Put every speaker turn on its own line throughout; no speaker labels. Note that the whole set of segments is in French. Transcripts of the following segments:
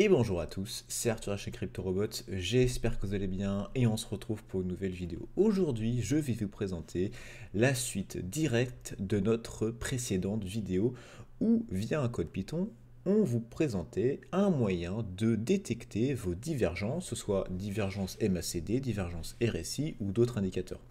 Et bonjour à tous, c'est Arthur chez CryptoRobot, j'espère que vous allez bien et on se retrouve pour une nouvelle vidéo. Aujourd'hui, je vais vous présenter la suite directe de notre précédente vidéo où, via un code Python, on vous présentait un moyen de détecter vos divergences, que ce soit divergence MACD, divergence RSI ou d'autres indicateurs.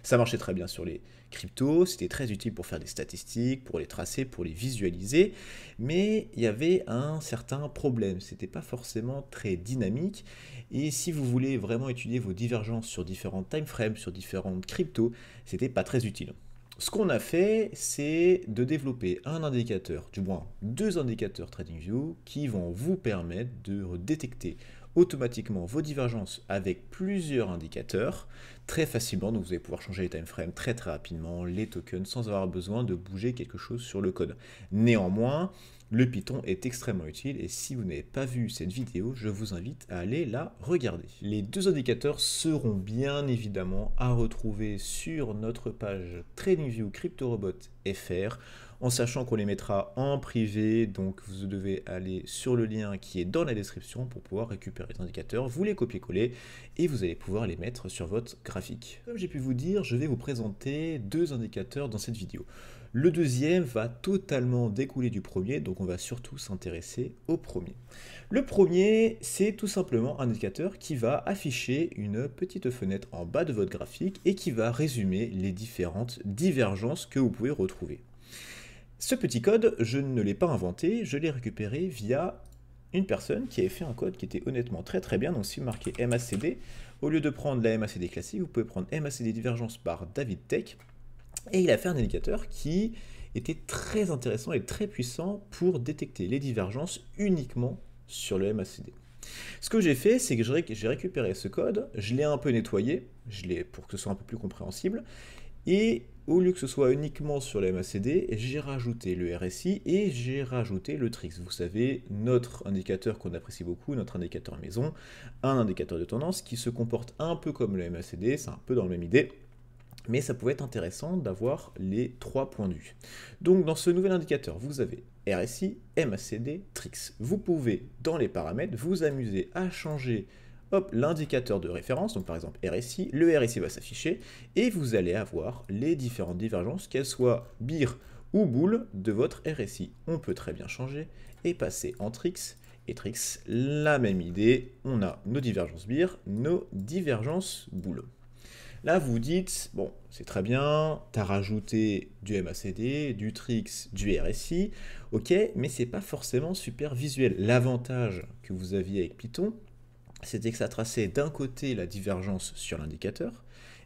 Ça marchait très bien sur les cryptos, c'était très utile pour faire des statistiques, pour les tracer, pour les visualiser, mais il y avait un certain problème, c'était pas forcément très dynamique, et si vous voulez vraiment étudier vos divergences sur différents timeframes, sur différentes cryptos, c'était pas très utile. Ce qu'on a fait, c'est de développer un indicateur, du moins deux indicateurs TradingView, qui vont vous permettre de détecter automatiquement vos divergences avec plusieurs indicateurs très facilement. Donc vous allez pouvoir changer les timeframes très rapidement, les tokens, sans avoir besoin de bouger quelque chose sur le code. Néanmoins, le Python est extrêmement utile et si vous n'avez pas vu cette vidéo, je vous invite à aller la regarder. Les deux indicateurs seront bien évidemment à retrouver sur notre page TradingView CryptoRobot FR, en sachant qu'on les mettra en privé, donc vous devez aller sur le lien qui est dans la description pour pouvoir récupérer les indicateurs, vous les copier-coller et vous allez pouvoir les mettre sur votre graphique. Comme j'ai pu vous dire, je vais vous présenter deux indicateurs dans cette vidéo. Le deuxième va totalement découler du premier, donc on va surtout s'intéresser au premier. Le premier, c'est tout simplement un indicateur qui va afficher une petite fenêtre en bas de votre graphique et qui va résumer les différentes divergences que vous pouvez retrouver. Ce petit code, je ne l'ai pas inventé, je l'ai récupéré via une personne qui avait fait un code qui était honnêtement très bien. Donc si vous marquez MACD, au lieu de prendre la MACD classique, vous pouvez prendre MACD divergence par David Tech. Et il a fait un indicateur qui était très intéressant et très puissant pour détecter les divergences uniquement sur le MACD. Ce que j'ai fait, c'est que j'ai récupéré ce code, je l'ai un peu nettoyé, pour que ce soit un peu plus compréhensible, et au lieu que ce soit uniquement sur le MACD, j'ai rajouté le RSI et j'ai rajouté le TRIX. Vous savez, notre indicateur qu'on apprécie beaucoup, notre indicateur maison, un indicateur de tendance qui se comporte un peu comme le MACD, c'est un peu dans la même idée, mais ça pouvait être intéressant d'avoir les trois points de vue. Donc dans ce nouvel indicateur, vous avez RSI, MACD, TRIX. Vous pouvez, dans les paramètres, vous amuser à changer l'indicateur de référence, donc par exemple RSI, le RSI va s'afficher, et vous allez avoir les différentes divergences, qu'elles soient BIR ou boule, de votre RSI. On peut très bien changer et passer en TRIX, et TRIX, la même idée, on a nos divergences BIR, nos divergences boule. Là, vous vous dites, bon, c'est très bien, tu as rajouté du MACD, du TRIX, du RSI, ok, mais c'est pas forcément super visuel. L'avantage que vous aviez avec Python, c'était que ça traçait d'un côté la divergence sur l'indicateur,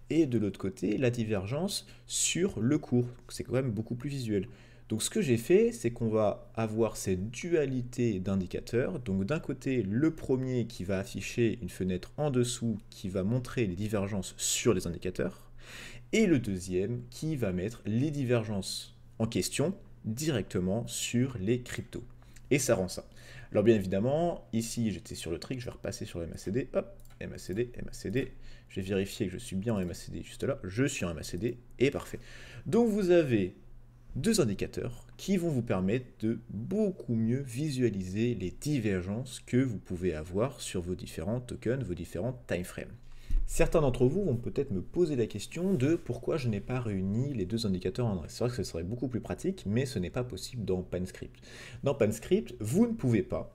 et de l'autre côté la divergence sur le cours. C'est quand même beaucoup plus visuel. Donc ce que j'ai fait, c'est qu'on va avoir cette dualité d'indicateurs. Donc d'un côté, le premier qui va afficher une fenêtre en dessous qui va montrer les divergences sur les indicateurs, et le deuxième qui va mettre les divergences en question directement sur les cryptos. Et ça rend ça. Alors bien évidemment, ici j'étais sur le trick, je vais repasser sur le MACD, hop, MACD, MACD, je vais vérifier que je suis bien en MACD juste là, je suis en MACD, et parfait. Donc vous avez deux indicateurs qui vont vous permettre de beaucoup mieux visualiser les divergences que vous pouvez avoir sur vos différents tokens, vos différents timeframes. Certains d'entre vous vont peut-être me poser la question de pourquoi je n'ai pas réuni les deux indicateurs en un. C'est vrai que ce serait beaucoup plus pratique, mais ce n'est pas possible dans PanScript. Dans PanScript, vous ne pouvez pas,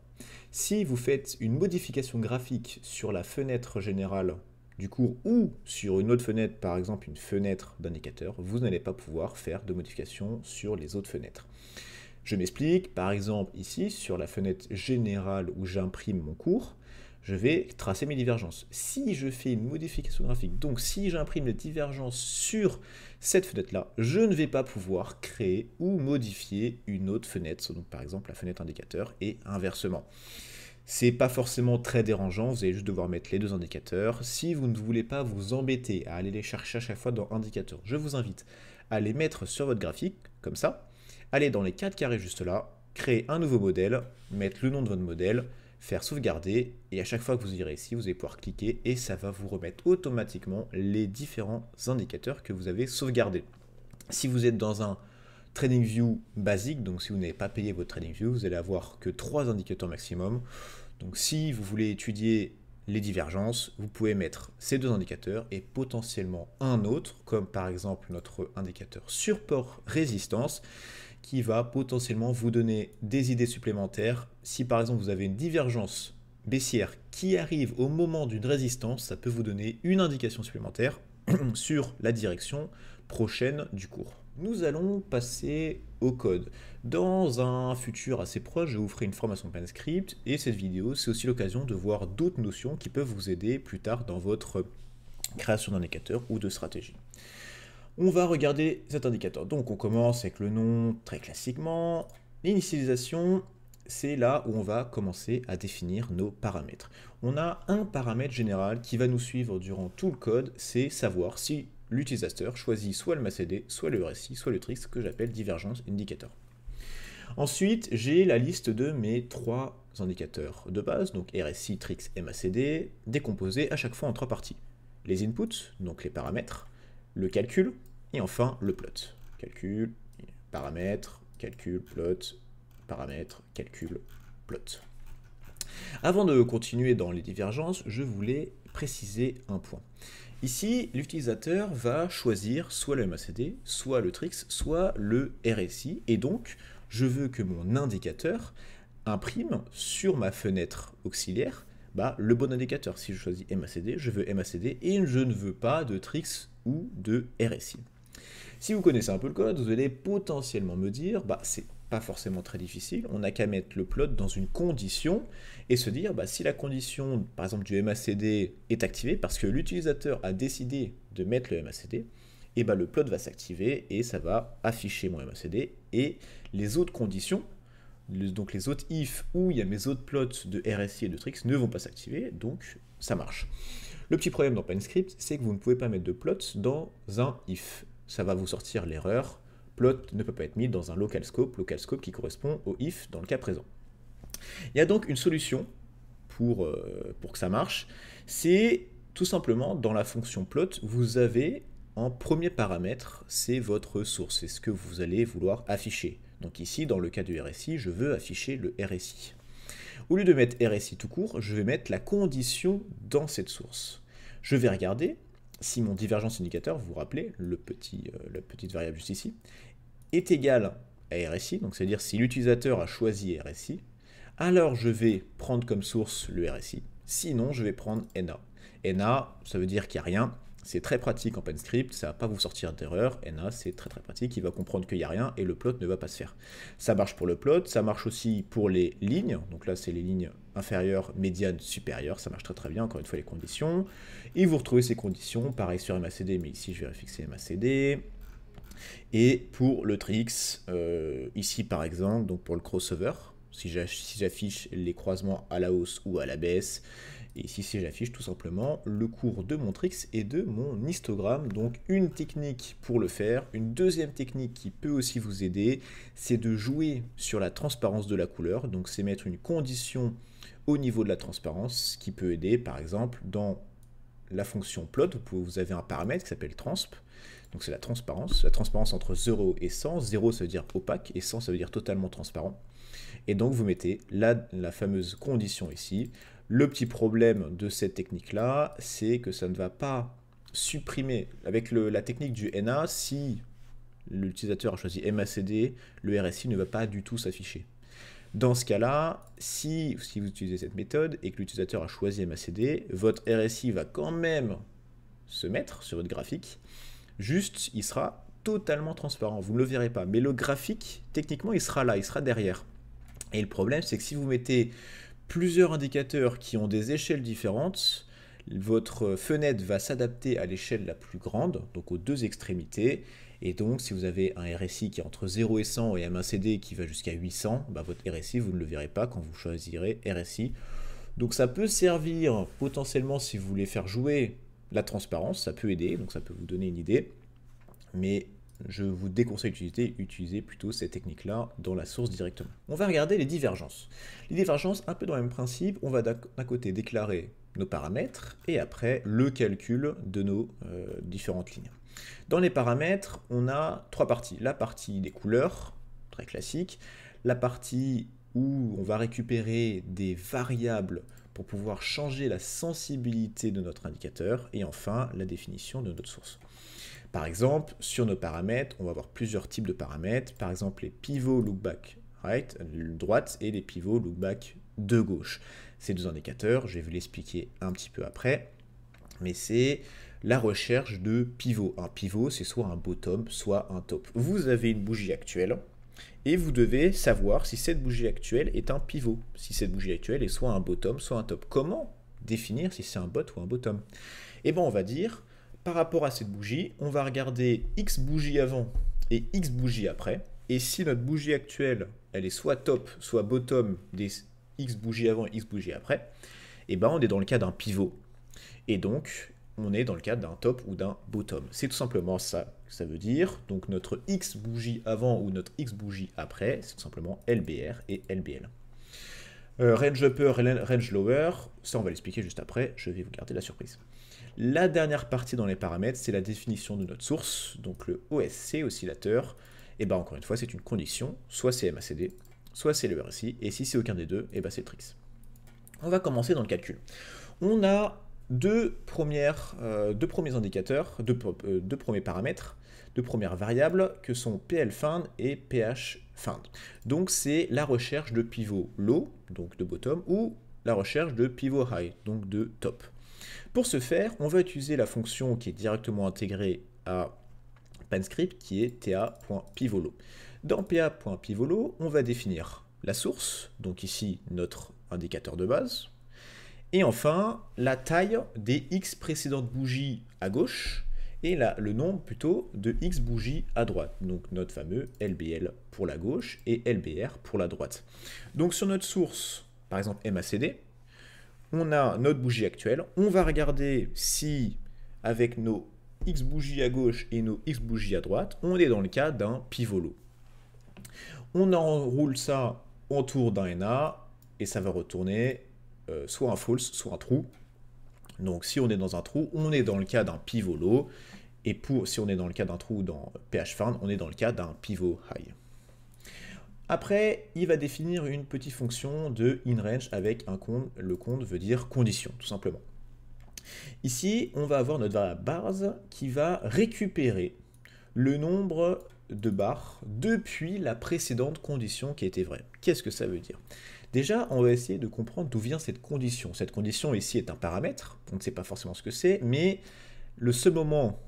si vous faites une modification graphique sur la fenêtre générale du cours ou sur une autre fenêtre, par exemple une fenêtre d'indicateur, vous n'allez pas pouvoir faire de modification sur les autres fenêtres. Je m'explique, par exemple ici, sur la fenêtre générale où j'imprime mon cours, je vais tracer mes divergences. Si je fais une modification graphique, donc si j'imprime les divergences sur cette fenêtre-là, je ne vais pas pouvoir créer ou modifier une autre fenêtre, donc par exemple la fenêtre indicateur et inversement. C'est pas forcément très dérangeant, vous allez juste devoir mettre les deux indicateurs. Si vous ne voulez pas vous embêter à aller les chercher à chaque fois dans indicateur, je vous invite à les mettre sur votre graphique, comme ça, aller dans les 4 carrés juste là, créer un nouveau modèle, mettre le nom de votre modèle, faire sauvegarder, et à chaque fois que vous irez ici, vous allez pouvoir cliquer et ça va vous remettre automatiquement les différents indicateurs que vous avez sauvegardés. Si vous êtes dans un TradingView basique, donc si vous n'avez pas payé votre TradingView, vous allez avoir que 3 indicateurs maximum. Donc si vous voulez étudier les divergences, vous pouvez mettre ces deux indicateurs et potentiellement un autre, comme par exemple notre indicateur support résistance, qui va potentiellement vous donner des idées supplémentaires. Si par exemple vous avez une divergence baissière qui arrive au moment d'une résistance, ça peut vous donner une indication supplémentaire sur la direction prochaine du cours. Nous allons passer au code. Dans un futur assez proche, je vous ferai une formation PanScript et cette vidéo, c'est aussi l'occasion de voir d'autres notions qui peuvent vous aider plus tard dans votre création d'indicateurs ou de stratégie. On va regarder cet indicateur. Donc on commence avec le nom très classiquement. L'initialisation, c'est là où on va commencer à définir nos paramètres. On a un paramètre général qui va nous suivre durant tout le code, c'est savoir si l'utilisateur choisit soit le MACD, soit le RSI, soit le TRIX, que j'appelle Divergence Indicator. Ensuite, j'ai la liste de mes trois indicateurs de base, donc RSI, TRIX et MACD, décomposés à chaque fois en trois parties. Les inputs, donc les paramètres, le calcul, et enfin le plot. Calcul, paramètres, calcul, plot, paramètres, calcul, plot. Avant de continuer dans les divergences, je voulais préciser un point. Ici, l'utilisateur va choisir soit le MACD, soit le TRIX, soit le RSI, et donc je veux que mon indicateur imprime sur ma fenêtre auxiliaire le bon indicateur. Si je choisis MACD, je veux MACD et je ne veux pas de TRIX ou de RSI. Si vous connaissez un peu le code, vous allez potentiellement me dire, c'est pas forcément très difficile, on n'a qu'à mettre le plot dans une condition et se dire, si la condition, par exemple, du MACD est activée, parce que l'utilisateur a décidé de mettre le MACD, et le plot va s'activer et ça va afficher mon MACD et les autres conditions, donc les autres if où il y a mes autres plots de RSI et de TRIX ne vont pas s'activer, donc ça marche. Le petit problème dans PanScript, c'est que vous ne pouvez pas mettre de plot dans un if. Ça va vous sortir l'erreur, plot ne peut pas être mis dans un local scope qui correspond au if dans le cas présent. Il y a donc une solution pour que ça marche, c'est tout simplement dans la fonction plot, vous avez en premier paramètre, c'est votre source, c'est ce que vous allez vouloir afficher. Donc ici, dans le cas du RSI, je veux afficher le RSI. Au lieu de mettre RSI tout court, je vais mettre la condition dans cette source. Je vais regarder si mon divergence indicateur, vous vous rappelez, la petite variable juste ici, est égal à RSI, donc c'est-à-dire si l'utilisateur a choisi RSI, alors je vais prendre comme source le RSI, sinon je vais prendre NA. NA, ça veut dire qu'il n'y a rien, c'est très pratique en PanScript, ça ne va pas vous sortir d'erreur, NA c'est très pratique, il va comprendre qu'il n'y a rien et le plot ne va pas se faire. Ça marche pour le plot, ça marche aussi pour les lignes, donc là c'est les lignes inférieures, médianes, supérieures, ça marche très bien, encore une fois les conditions, et vous retrouvez ces conditions, pareil sur MACD, mais ici je vais fixer MACD, et pour le TRIX, ici par exemple, donc pour le crossover, si j'affiche les croisements à la hausse ou à la baisse, et ici si j'affiche tout simplement le cours de mon TRIX et de mon histogramme, donc une technique pour le faire. Une deuxième technique qui peut aussi vous aider, c'est de jouer sur la transparence de la couleur, donc c'est mettre une condition au niveau de la transparence qui peut aider, par exemple dans la fonction plot, vous avez un paramètre qui s'appelle transp, donc c'est la transparence entre 0 et 100, 0 ça veut dire opaque et 100 ça veut dire totalement transparent. Et donc vous mettez la fameuse condition ici. Le petit problème de cette technique-là, c'est que ça ne va pas supprimer, avec la technique du NA, si l'utilisateur a choisi MACD, le RSI ne va pas du tout s'afficher. Dans ce cas-là, si vous utilisez cette méthode et que l'utilisateur a choisi MACD, votre RSI va quand même se mettre sur votre graphique, juste il sera totalement transparent, vous ne le verrez pas, mais le graphique, techniquement, il sera là, il sera derrière. Et le problème, c'est que si vous mettez plusieurs indicateurs qui ont des échelles différentes, votre fenêtre va s'adapter à l'échelle la plus grande, donc aux deux extrémités, et donc si vous avez un RSI qui est entre 0 et 100 et un MACD qui va jusqu'à 800, votre RSI, vous ne le verrez pas quand vous choisirez RSI. Donc ça peut servir potentiellement si vous voulez faire jouer la transparence, ça peut aider, donc ça peut vous donner une idée, mais je vous déconseille d'utiliser plutôt cette technique-là dans la source directement. On va regarder les divergences. Les divergences, un peu dans le même principe, on va d'un côté déclarer nos paramètres et après le calcul de nos différentes lignes. Dans les paramètres, on a trois parties. La partie des couleurs, très classique, la partie où on va récupérer des variables pour pouvoir changer la sensibilité de notre indicateur, et enfin la définition de notre source. Par exemple, sur nos paramètres, on va avoir plusieurs types de paramètres, par exemple les pivots lookback right, droite, et les pivots lookback de gauche. Ces deux indicateurs, je vais vous l'expliquer un petit peu après, mais c'est la recherche de pivot. Un pivot, c'est soit un bottom, soit un top. Vous avez une bougie actuelle, et vous devez savoir si cette bougie actuelle est un pivot, si cette bougie actuelle est soit un bottom, soit un top. Comment définir si c'est un bot ou un bottom? Eh bien, on va dire, par rapport à cette bougie, on va regarder X bougies avant et X bougies après, et si notre bougie actuelle, elle est soit top, soit bottom des X bougies avant et X bougies après, eh ben, on est dans le cas d'un pivot. Et donc, on est dans le cadre d'un top ou d'un bottom. C'est tout simplement ça que ça veut dire. Donc notre X bougie avant ou notre X bougie après, c'est tout simplement LBR et LBL. Range upper et range lower, ça on va l'expliquer juste après, je vais vous garder la surprise. La dernière partie dans les paramètres, c'est la définition de notre source, donc le OSC, oscillateur. Et bien encore une fois, c'est une condition, soit c'est MACD, soit c'est le RSI, et si c'est aucun des deux, et ben c'est le TRIX. On va commencer dans le calcul. On a deux premiers indicateurs, deux premiers paramètres, deux premières variables que sont PL_found et PH_found. Donc c'est la recherche de pivot low, donc de bottom, ou la recherche de pivot high, donc de top. Pour ce faire, on va utiliser la fonction qui est directement intégrée à PanScript, qui est ta.pivotlow. Dans pa.pivotlow, on va définir la source, donc ici notre indicateur de base, et enfin, la taille des X précédentes bougies à gauche et le nombre plutôt de X bougies à droite. Donc notre fameux LBL pour la gauche et LBR pour la droite. Donc sur notre source, par exemple MACD, on a notre bougie actuelle. On va regarder si avec nos X bougies à gauche et nos X bougies à droite, on est dans le cas d'un pivot low. On enroule ça autour d'un NA et ça va retourner soit un false, soit un true. Donc si on est dans un trou, on est dans le cas d'un pivot low, et si on est dans le cas d'un trou dans PH_found, on est dans le cas d'un pivot high. Après, il va définir une petite fonction de inRange avec un compte. Le compte veut dire condition, tout simplement. Ici, on va avoir notre variable bars qui va récupérer le nombre de barres depuis la précédente condition qui était vraie. Qu'est-ce que ça veut dire? Déjà, on va essayer de comprendre d'où vient cette condition. Cette condition ici est un paramètre, on ne sait pas forcément ce que c'est, mais le seul moment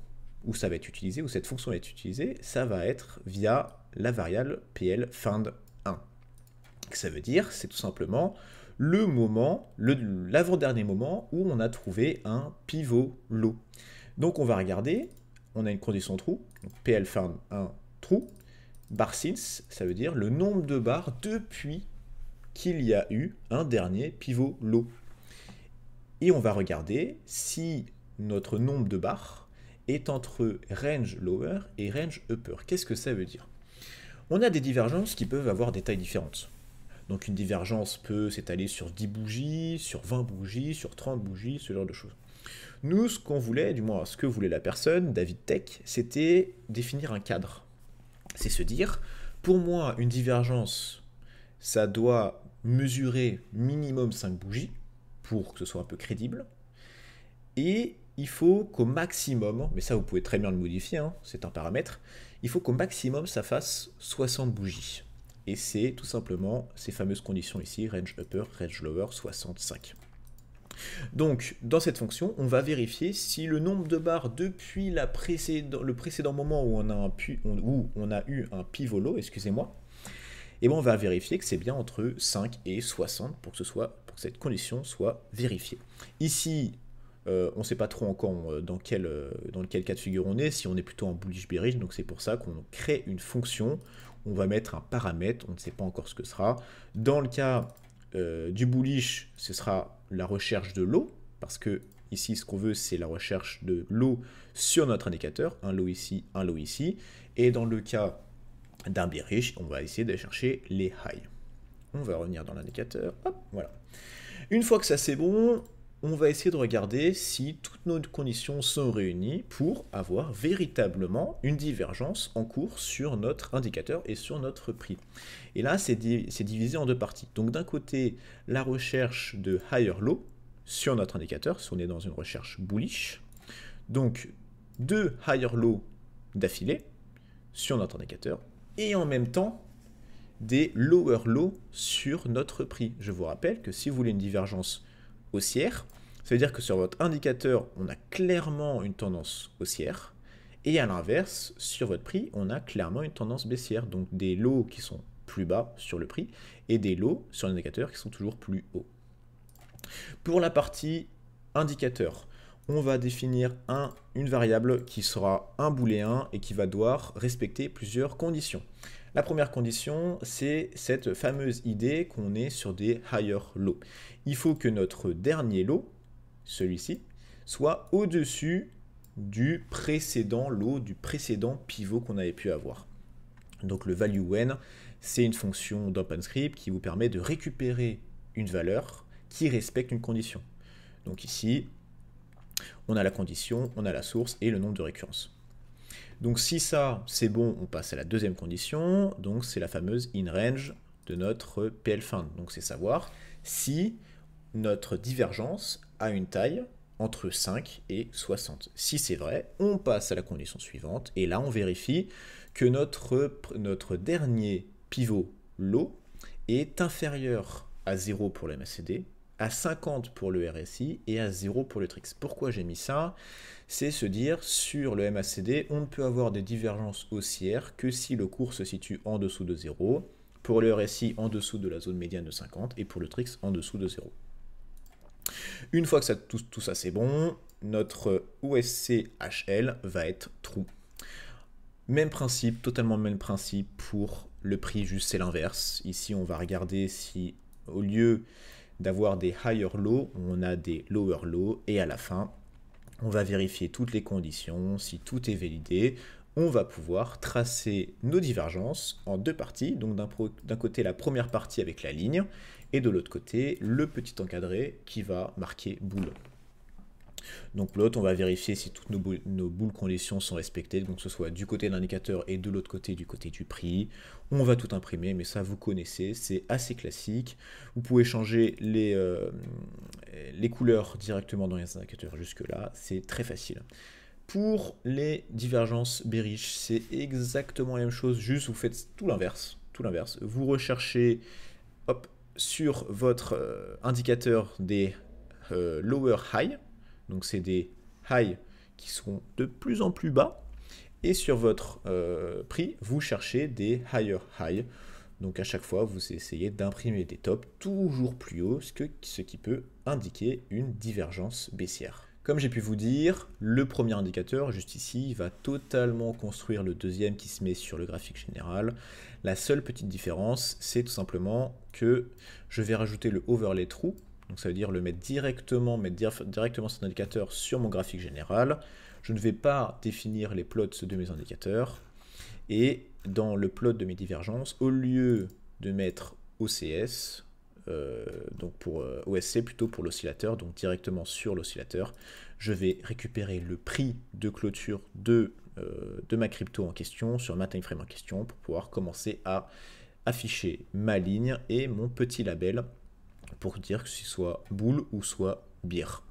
où ça va être utilisé, où cette fonction va être utilisée, ça va être via la variable PL_found1. Ça veut dire, c'est tout simplement le moment, l'avant-dernier moment où on a trouvé un pivot low. Donc on va regarder, on a une condition true, PL_found1 true, bar since, ça veut dire le nombre de barres depuis qu'il y a eu un dernier pivot low. Et on va regarder si notre nombre de barres est entre range lower et range upper. Qu'est-ce que ça veut dire? On a des divergences qui peuvent avoir des tailles différentes. Donc une divergence peut s'étaler sur 10 bougies, sur 20 bougies, sur 30 bougies, ce genre de choses. Nous, ce qu'on voulait, du moins ce que voulait la personne, David Tech, c'était définir un cadre. C'est se dire, pour moi, une divergence, ça doit mesurer minimum 5 bougies pour que ce soit un peu crédible. Et il faut qu'au maximum, mais ça vous pouvez très bien le modifier, hein, c'est un paramètre, il faut qu'au maximum ça fasse 60 bougies. Et c'est tout simplement ces fameuses conditions ici, range upper, range lower, 65. Donc, dans cette fonction, on va vérifier si le nombre de barres depuis le précédent moment où on a eu un pivot low, excusez-moi, et bon, on va vérifier que c'est bien entre 5 et 60 pour que cette condition soit vérifiée. Ici, on ne sait pas trop encore dans quel cas de figure on est, si on est plutôt en bullish bearish, donc c'est pour ça qu'on crée une fonction, on va mettre un paramètre, on ne sait pas encore ce que ce sera. Dans le cas du bullish, ce sera la recherche de low, parce que ici, ce qu'on veut, c'est la recherche de low sur notre indicateur, un low ici, un low ici, et dans le cas d'un bearish, on va essayer de chercher les highs. On va revenir dans l'indicateur, hop, voilà. Une fois que ça c'est bon, on va essayer de regarder si toutes nos conditions sont réunies pour avoir véritablement une divergence en cours sur notre indicateur et sur notre prix. Et là, c'est divisé en deux parties. Donc d'un côté, la recherche de higher low sur notre indicateur, si on est dans une recherche bullish. Donc deux higher low d'affilée sur notre indicateur et en même temps des lower low sur notre prix. Je vous rappelle que si vous voulez une divergence haussière, ça veut dire que sur votre indicateur, on a clairement une tendance haussière, et à l'inverse, sur votre prix, on a clairement une tendance baissière, donc des lows qui sont plus bas sur le prix, et des lows sur l'indicateur qui sont toujours plus hauts. Pour la partie indicateur, on va définir une variable qui sera un booléen et qui va devoir respecter plusieurs conditions. La première condition, c'est cette fameuse idée qu'on est sur des higher low. Il faut que notre dernier low, celui-ci, soit au-dessus du précédent low, du précédent pivot qu'on avait pu avoir. Donc le value when, c'est une fonction d'OpenScript qui vous permet de récupérer une valeur qui respecte une condition. Donc ici, on a la condition, on a la source et le nombre de récurrences. Donc si ça, c'est bon, on passe à la deuxième condition, donc c'est la fameuse inRange de notre PLFind. Donc c'est savoir si notre divergence a une taille entre 5 et 60. Si c'est vrai, on passe à la condition suivante, et là on vérifie que notre dernier pivot low est inférieur à 0 pour le MACD, à 50 pour le RSI et à 0 pour le TRIX. Pourquoi j'ai mis ça? C'est se dire, sur le MACD, on ne peut avoir des divergences haussières que si le cours se situe en dessous de 0, pour le RSI en dessous de la zone médiane de 50 et pour le TRIX en dessous de 0. Une fois que tout ça c'est bon, notre OSC-HL va être true. Même principe, totalement même principe pour le prix, juste c'est l'inverse. Ici on va regarder si au lieu d'avoir des higher low, on a des lower low, et à la fin, on va vérifier toutes les conditions, si tout est validé, on va pouvoir tracer nos divergences en deux parties, donc d'un côté la première partie avec la ligne, et de l'autre côté le petit encadré qui va marquer boule. Donc l'autre, on va vérifier si toutes nos boules conditions sont respectées, donc que ce soit du côté de l'indicateur et de l'autre côté du côté du prix. On va tout imprimer, mais ça vous connaissez, c'est assez classique. Vous pouvez changer les couleurs directement dans les indicateurs jusque-là, c'est très facile. Pour les divergences bearish, c'est exactement la même chose, juste vous faites tout l'inverse. Vous recherchez sur votre indicateur des lower high, donc c'est des highs qui sont de plus en plus bas, et sur votre prix, vous cherchez des higher high. Donc à chaque fois, vous essayez d'imprimer des tops toujours plus hauts, ce qui peut indiquer une divergence baissière. Comme j'ai pu vous dire, le premier indicateur, juste ici, va totalement construire le deuxième qui se met sur le graphique général. La seule petite différence, c'est tout simplement que je vais rajouter le overlay true. Donc ça veut dire mettre directement cet indicateur sur mon graphique général. Je ne vais pas définir les plots de mes indicateurs. Et dans le plot de mes divergences, au lieu de mettre OCS, donc pour OSC plutôt pour l'oscillateur, donc directement sur l'oscillateur, je vais récupérer le prix de clôture de ma crypto en question, sur ma time frame en question, pour pouvoir commencer à afficher ma ligne et mon petit label pour dire que ce soit bull ou soit bear.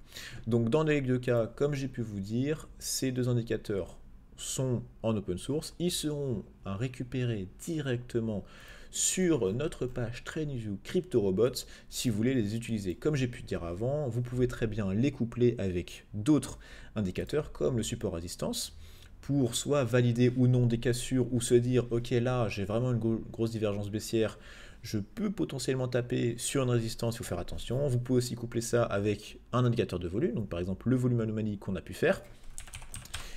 Donc dans les deux cas, comme j'ai pu vous dire, ces deux indicateurs sont en open source, ils seront à récupérer directement sur notre page TradingView CryptoRobots si vous voulez les utiliser. Comme j'ai pu dire avant, vous pouvez très bien les coupler avec d'autres indicateurs comme le support résistance pour soit valider ou non des cassures ou se dire ok là j'ai vraiment une grosse divergence baissière, je peux potentiellement taper sur une résistance, il faut faire attention. Vous pouvez aussi coupler ça avec un indicateur de volume, donc par exemple le volume anomalie qu'on a pu faire,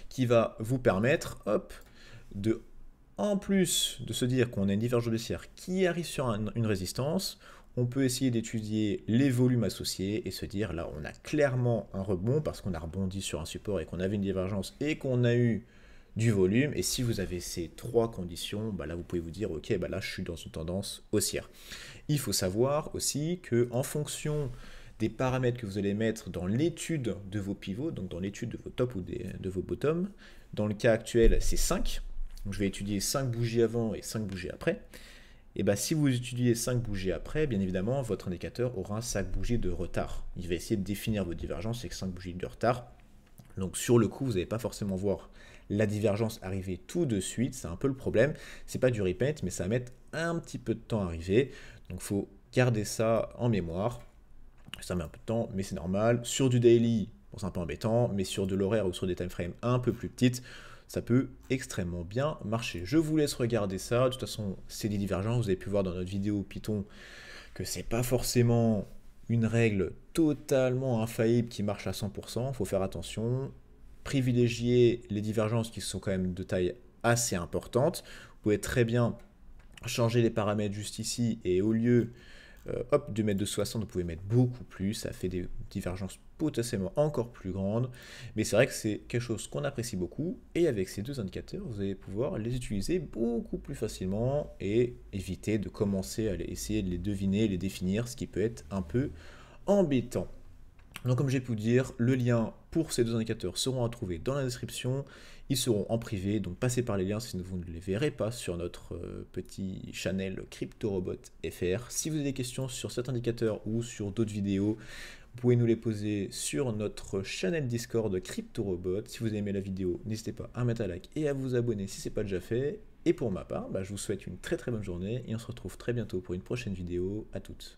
qui va vous permettre en plus de se dire qu'on a une divergence baissière qui arrive sur une résistance, on peut essayer d'étudier les volumes associés et se dire là on a clairement un rebond parce qu'on a rebondi sur un support et qu'on avait une divergence et qu'on a eu du volume. Et si vous avez ces trois conditions, là vous pouvez vous dire ok là je suis dans une tendance haussière. Il faut savoir aussi que en fonction des paramètres que vous allez mettre dans l'étude de vos pivots, donc dans l'étude de vos tops ou de vos bottoms. Dans le cas actuel, c'est 5. Donc je vais étudier 5 bougies avant et 5 bougies après. Et bien si vous étudiez 5 bougies après, bien évidemment, votre indicateur aura 5 bougies de retard. Il va essayer de définir vos divergences avec 5 bougies de retard. Donc sur le coup, vous n'allez pas forcément voir la divergence arriver tout de suite, c'est un peu le problème. C'est pas du repeat, mais ça va mettre un petit peu de temps à arriver. Donc il faut garder ça en mémoire. Ça met un peu de temps, mais c'est normal. Sur du daily, bon, c'est un peu embêtant, mais sur de l'horaire ou sur des time frames un peu plus petites, ça peut extrêmement bien marcher. Je vous laisse regarder ça. De toute façon, c'est des divergences. Vous avez pu voir dans notre vidéo Python que c'est pas forcément une règle totalement infaillible qui marche à 100%. Il faut faire attention. Privilégier les divergences qui sont quand même de taille assez importante. Vous pouvez très bien changer les paramètres juste ici et au lieu de mettre de 60, vous pouvez mettre beaucoup plus, ça fait des divergences potentiellement encore plus grandes, mais c'est vrai que c'est quelque chose qu'on apprécie beaucoup, et avec ces deux indicateurs, vous allez pouvoir les utiliser beaucoup plus facilement et éviter de commencer à essayer de les deviner, les définir, ce qui peut être un peu embêtant. Donc comme j'ai pu dire, le lien pour ces deux indicateurs seront à trouver dans la description, ils seront en privé, donc passez par les liens si vous ne les verrez pas sur notre petit channel CryptoRobot FR. Si vous avez des questions sur cet indicateur ou sur d'autres vidéos, vous pouvez nous les poser sur notre channel Discord CryptoRobot. Si vous avez aimé la vidéo, n'hésitez pas à mettre un like et à vous abonner si ce n'est pas déjà fait. Et pour ma part, je vous souhaite une très bonne journée et on se retrouve très bientôt pour une prochaine vidéo. À toutes.